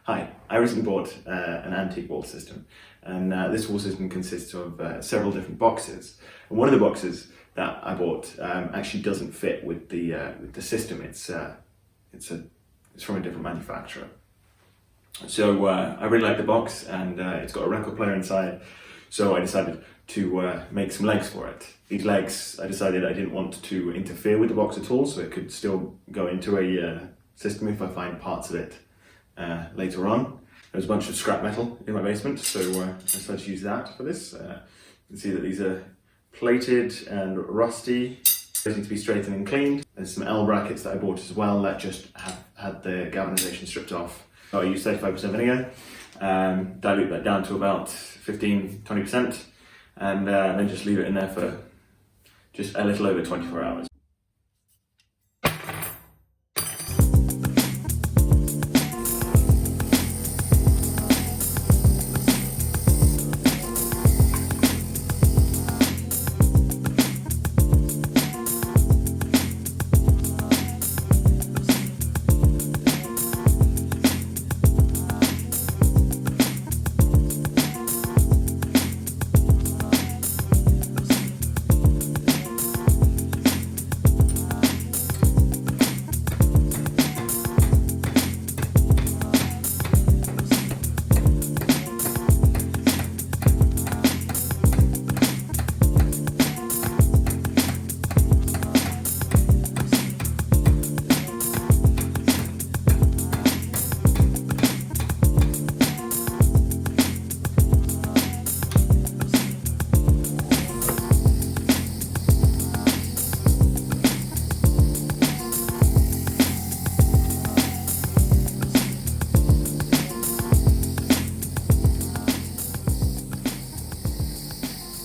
Hi, I recently bought an antique wall system, and this wall system consists of several different boxes. And one of the boxes that I bought actually doesn't fit with the system. It's from a different manufacturer. So I really like the box, and it's got a record player inside. So I decided to make some legs for it. These legs, I decided I didn't want to interfere with the box at all, so it could still go into a system if I find parts of it later on. There's a bunch of scrap metal in my basement, so I decided to use that for this. You can see that these are plated and rusty. They need to be straightened and cleaned. There's some L brackets that I bought as well that just have had the galvanization stripped off. So I use 35% vinegar, dilute that down to about 15-20%, and then just leave it in there for just a little over 24 hours.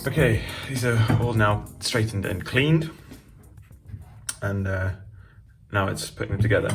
Okay, these are all now straightened and cleaned, and now it's putting them together.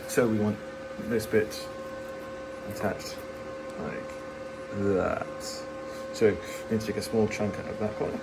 So we want this bit attached like that. So you need to take a small chunk out of that corner.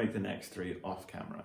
make the next three off camera.